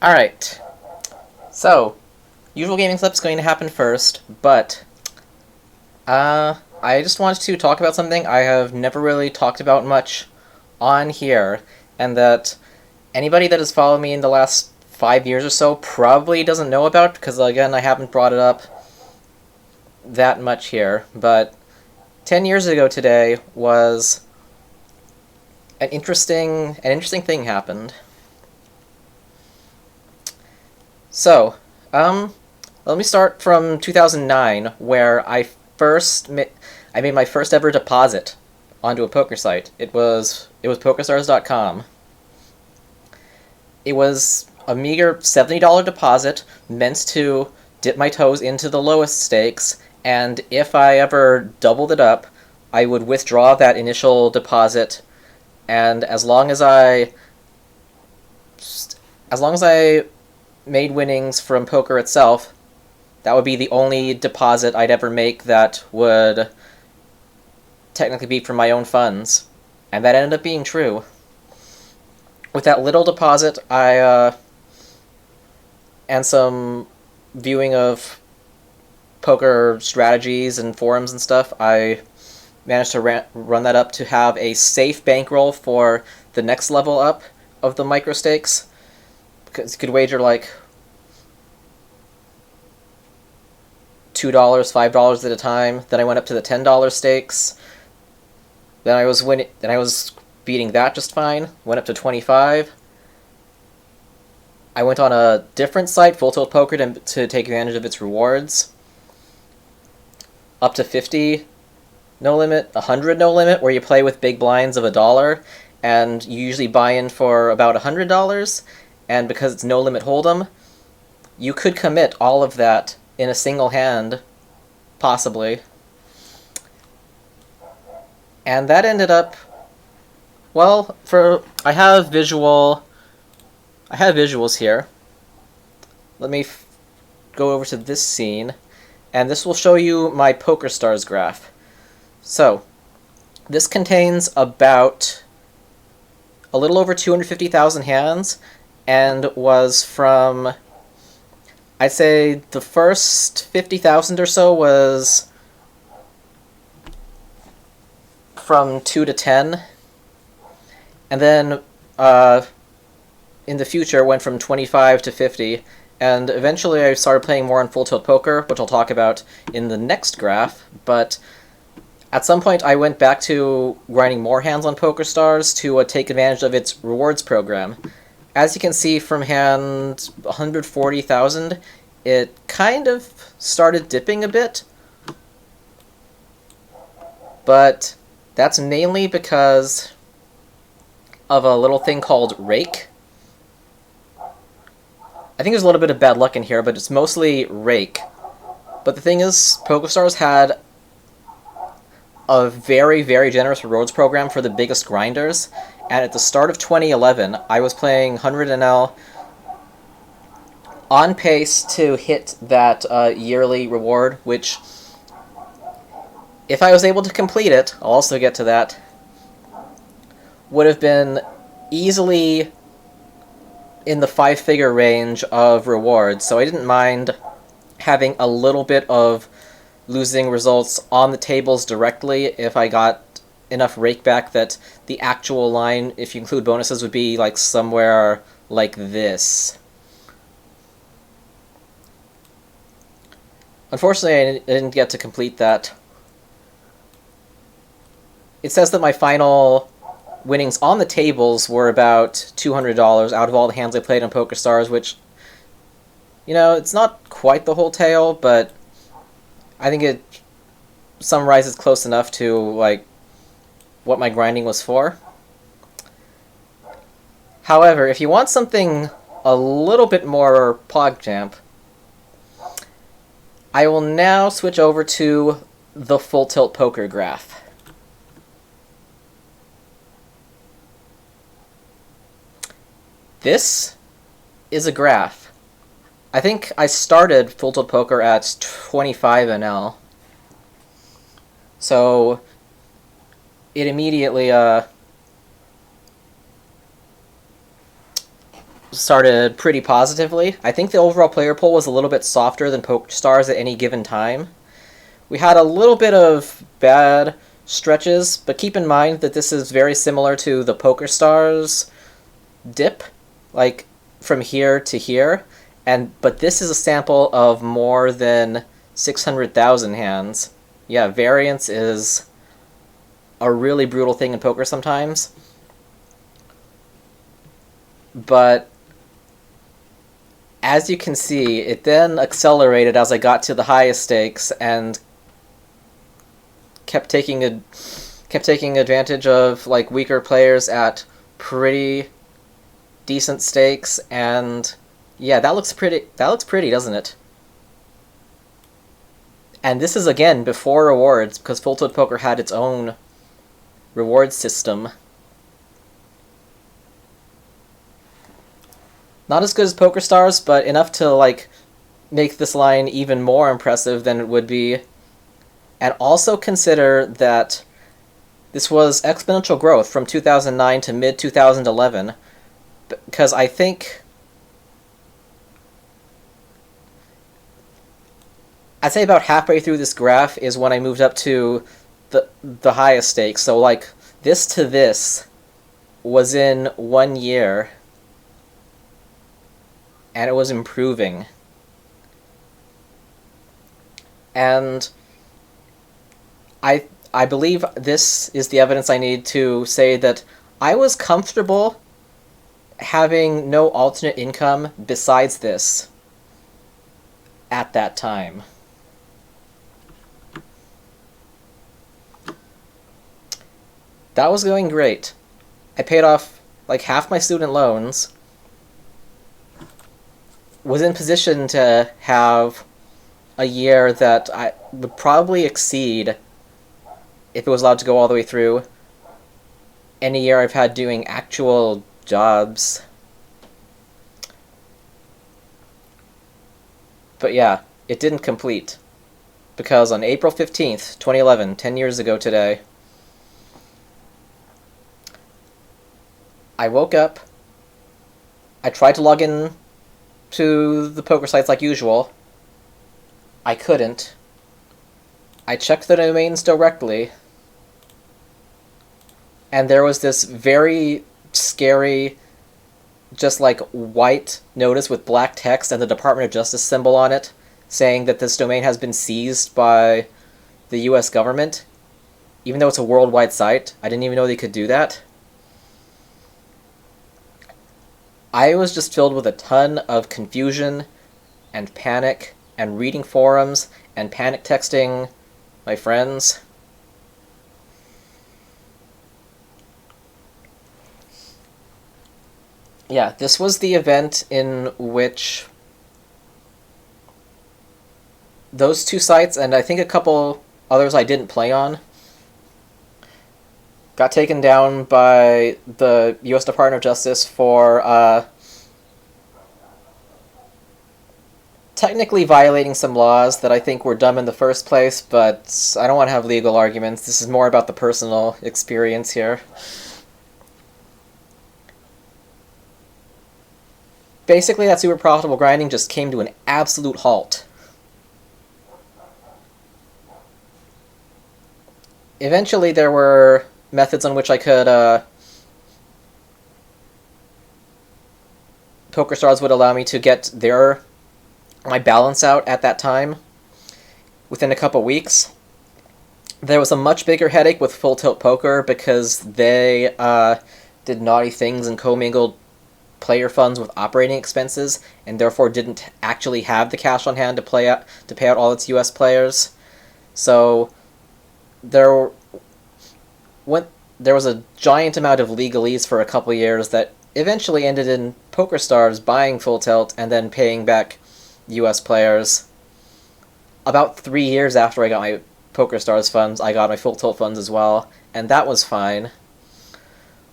Alright, so, usual gaming clip's going to happen first, but, I just wanted to talk about something I have never really talked about much on here, and that anybody that has followed me in the last 5 years or so probably doesn't know about, because again, I haven't brought it up that much here, but 10 years ago today was an interesting thing happened. So, let me start from 2009, where I made my first ever deposit onto a poker site. It was PokerStars.com. It was a meager $70 deposit meant to dip my toes into the lowest stakes, and if I ever doubled it up, I would withdraw that initial deposit, and as long as I made winnings from poker itself, that would be the only deposit I'd ever make that would technically be from my own funds. And that ended up being true. With that little deposit, and some viewing of poker strategies and forums and stuff, I managed to run that up to have a safe bankroll for the next level up of the micro stakes. Because you could wager like $2, $5 at a time. Then I went up to the $10 stakes. Then I was winning. Then I was beating that just fine. Went up to 25. I went on a different site, Full Tilt Poker, to take advantage of its rewards. Up to 50, no limit. 100, no limit, where you play with big blinds of $1, and you usually buy in for about $100. And because it's no limit hold'em, you could commit all of that in a single hand, possibly. And that ended up, well, I have visuals here. Let me go over to this scene, and this will show you my PokerStars graph. So, this contains about a little over 250,000 hands, and was from, I'd say the first 50,000 or so was from 2 to 10, and then in the future went from 25 to 50, and eventually I started playing more on Full Tilt Poker, which I'll talk about in the next graph, but at some point I went back to grinding more hands on PokerStars to take advantage of its rewards program. As you can see from hand 140,000, it kind of started dipping a bit, but that's mainly because of a little thing called Rake. I think there's a little bit of bad luck in here, but it's mostly Rake. But the thing is, PokerStars had a very, very generous rewards program for the biggest grinders, and at the start of 2011, I was playing 100NL on pace to hit that yearly reward, which, if I was able to complete it, I'll also get to that, would have been easily in the 5-figure range of rewards, so I didn't mind having a little bit of losing results on the tables directly if I got enough rake back that the actual line, if you include bonuses, would be like somewhere like this. Unfortunately, I didn't get to complete that. It says that my final winnings on the tables were about $200 out of all the hands I played on PokerStars, which, it's not quite the whole tale, but I think it summarizes close enough to, like, what my grinding was for. However, if you want something a little bit more PogChamp, I will now switch over to the Full Tilt Poker graph. This is a graph. I think I started Full Tilt Poker at 25 NL. So it immediately started pretty positively. I think the overall player pool was a little bit softer than PokerStars at any given time. We had a little bit of bad stretches, but keep in mind that this is very similar to the PokerStars dip, like from here to here, but this is a sample of more than 600,000 hands. Yeah, variance is a really brutal thing in poker sometimes. But as you can see, it then accelerated as I got to the highest stakes and kept taking advantage of like weaker players at pretty decent stakes, and yeah, that looks pretty, doesn't it? And this is again before rewards, because Full Tilt Poker had its own reward system. Not as good as PokerStars, but enough to like make this line even more impressive than it would be. And also consider that this was exponential growth from 2009 to mid-2011, because I think I'd say about halfway through this graph is when I moved up to the highest stakes. So like this to this was in 1 year, and it was improving. And I believe this is the evidence I need to say that I was comfortable having no alternate income besides this at that time. That was going great. I paid off like half my student loans, was in position to have a year that I would probably exceed, if it was allowed to go all the way through, any year I've had doing actual jobs. But yeah, it didn't complete. Because on April 15th, 2011, 10 years ago today, I woke up, I tried to log in to the poker sites like usual. I couldn't. I checked the domains directly, and there was this very scary, just like white notice with black text and the Department of Justice symbol on it, saying that this domain has been seized by the US government. Even though it's a worldwide site, I didn't even know they could do that. I was just filled with a ton of confusion and panic and reading forums and panic texting my friends. Yeah, this was the event in which those two sites, and I think a couple others I didn't play on, got taken down by the US Department of Justice for technically violating some laws that I think were dumb in the first place, but I don't want to have legal arguments. This is more about the personal experience here. Basically, that super profitable grinding just came to an absolute halt. Eventually, there were methods on which I could PokerStars would allow me to get my balance out at that time within a couple weeks. There was a much bigger headache with Full Tilt Poker because they did naughty things and commingled player funds with operating expenses, and therefore didn't actually have the cash on hand to pay out all its US players. So there was a giant amount of legalese for a couple years that eventually ended in PokerStars buying Full Tilt and then paying back US players. About 3 years after I got my PokerStars funds, I got my Full Tilt funds as well, and that was fine.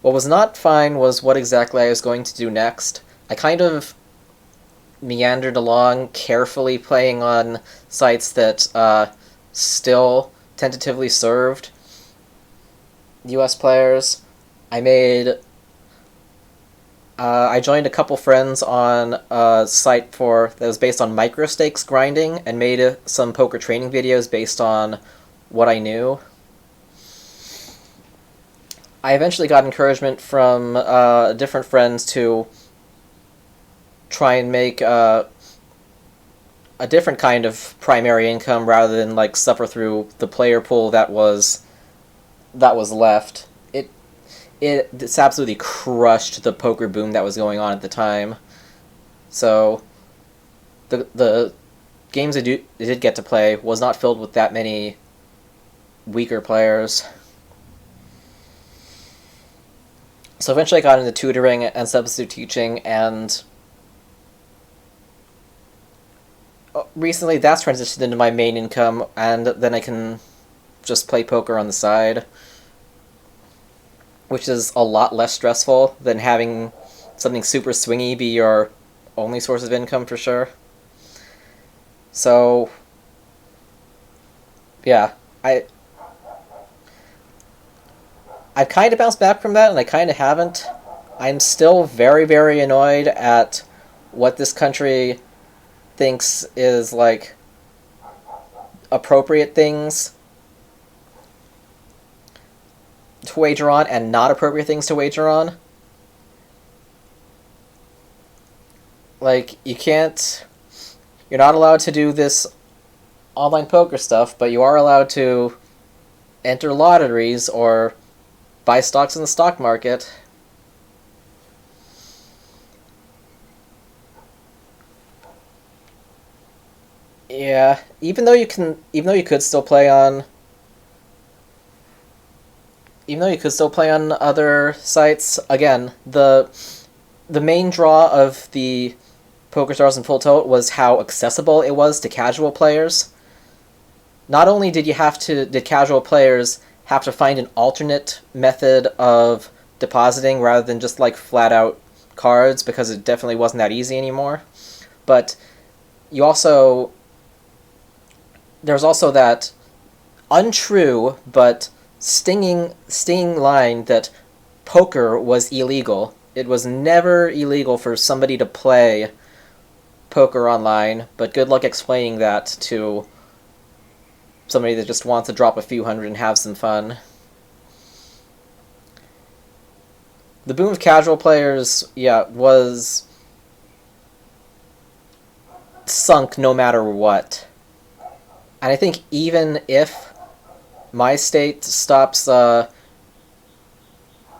What was not fine was what exactly I was going to do next. I kind of meandered along, carefully playing on sites that still tentatively served US players. I made I joined a couple friends on a site that was based on microstakes grinding and made some poker training videos based on what I knew. I eventually got encouragement from different friends to try and make a different kind of primary income rather than like suffer through the player pool that was left. It's absolutely crushed the poker boom that was going on at the time. So the games I did get to play was not filled with that many weaker players. So eventually I got into tutoring and substitute teaching, and recently that's transitioned into my main income, and then I can just play poker on the side, which is a lot less stressful than having something super swingy be your only source of income for sure. So, yeah, I've kind of bounced back from that, and I kind of haven't. I'm still very, very annoyed at what this country thinks is, like, appropriate things to wager on and not appropriate things to wager on. Like, you're not allowed to do this online poker stuff, but you are allowed to enter lotteries or buy stocks in the stock market. Yeah, even though you could still play on other sites, again, the main draw of the PokerStars and Full Tilt was how accessible it was to casual players. Not only did casual players have to find an alternate method of depositing rather than just like flat out cards, because it definitely wasn't that easy anymore, but there's also that untrue but stinging line that poker was illegal. It was never illegal for somebody to play poker online, but good luck explaining that to somebody that just wants to drop a few hundred and have some fun. The boom of casual players, yeah, was sunk no matter what. And I think even if my state stops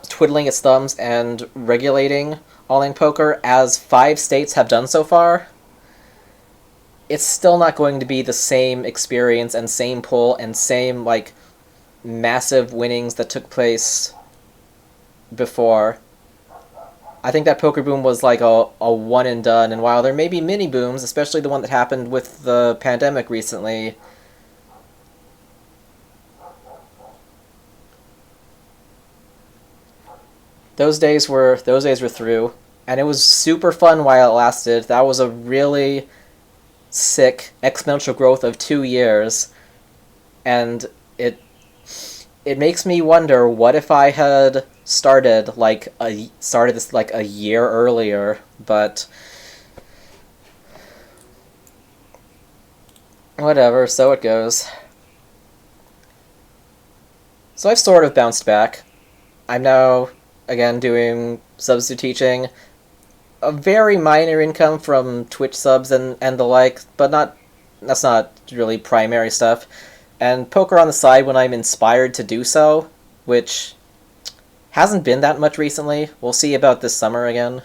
twiddling its thumbs and regulating online poker, as 5 states have done so far, it's still not going to be the same experience and same pull and same, like, massive winnings that took place before. I think that poker boom was like a one and done, and while there may be mini booms, especially the one that happened with the pandemic recently, those days were through, and it was super fun while it lasted. That was a really sick exponential growth of 2 years, and it makes me wonder, what if I had started this like a year earlier. But whatever, so it goes. So I've sort of bounced back. I'm now again doing substitute teaching, a very minor income from Twitch subs and the like, but that's not really primary stuff. And poker on the side when I'm inspired to do so, which hasn't been that much recently. We'll see about this summer again.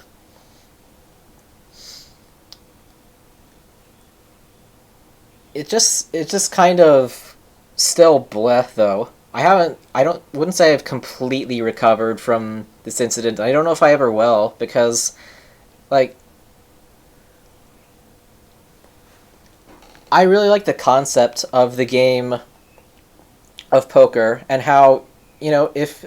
It's just kind of still bleh though. Wouldn't say I've completely recovered from this incident. I don't know if I ever will, because, like, I really like the concept of the game of poker, and how, if,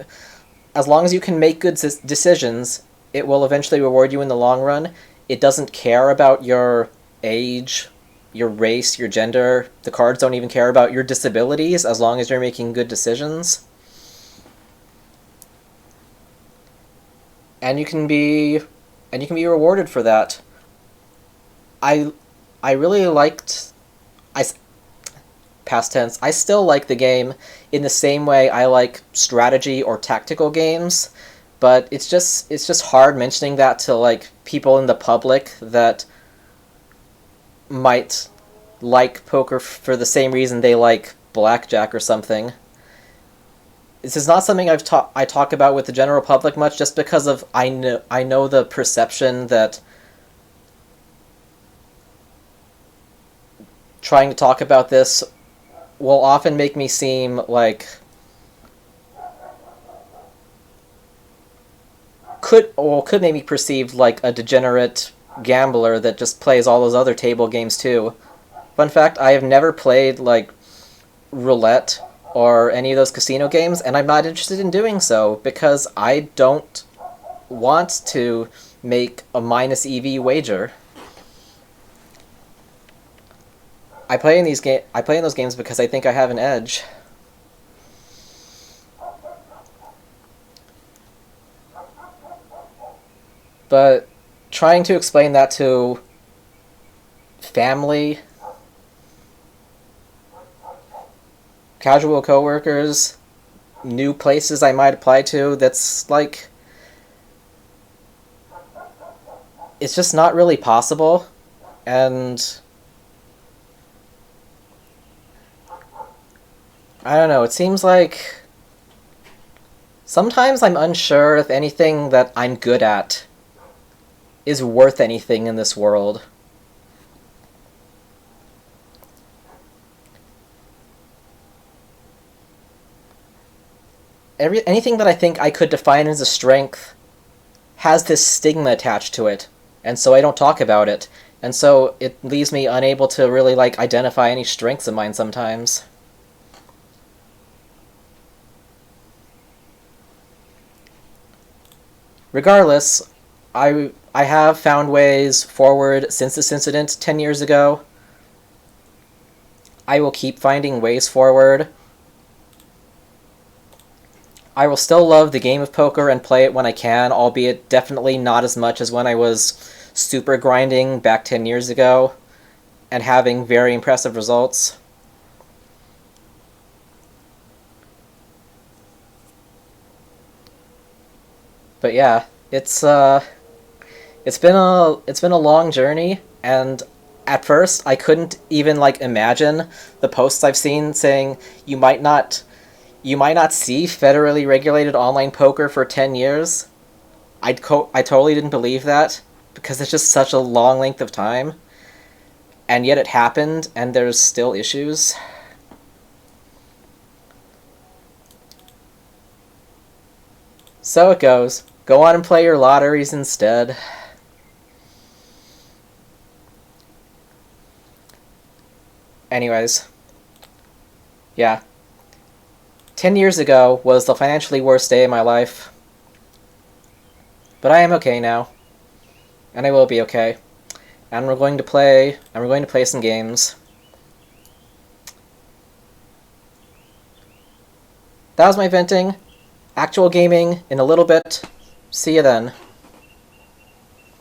as long as you can make good decisions, it will eventually reward you in the long run. It doesn't care about your age, your race, your gender. The cards don't even care about your disabilities, as long as you're making good decisions. And you can be and you can be rewarded for that. I I really liked I past tense. I still like the game in the same way I like strategy or tactical games, but it's just hard mentioning that to like people in the public that might like poker for the same reason they like blackjack or something. This is not something I talk about with the general public much, just because of I know the perception that trying to talk about this will often make me seem like could make me perceived like a degenerate gambler that just plays all those other table games too. Fun fact, I have never played like roulette or any of those casino games, and I'm not interested in doing so because I don't want to make a minus EV wager. I play in those games because I think I have an edge. But trying to explain that to family, casual coworkers, new places I might apply to, that's like it's just not really possible. And I don't know, it seems like sometimes I'm unsure if anything that I'm good at is worth anything in this world. Anything that I think I could define as a strength has this stigma attached to it, and so I don't talk about it. And so it leaves me unable to really like identify any strengths of mine sometimes. Regardless, I have found ways forward since this incident 10 years ago. I will keep finding ways forward. I will still love the game of poker and play it when I can, albeit definitely not as much as when I was super grinding back 10 years ago and having very impressive results. But yeah, it's been a long journey, and at first I couldn't even like imagine the posts I've seen saying you might not see federally regulated online poker for 10 years. I totally didn't believe that because it's just such a long length of time, and yet it happened and there's still issues. So it goes. Go on and play your lotteries instead. Anyways, yeah. 10 years ago was the financially worst day of my life. But I am okay now. And I will be okay. And we're going to play some games. That was my venting. Actual gaming in a little bit. See you then.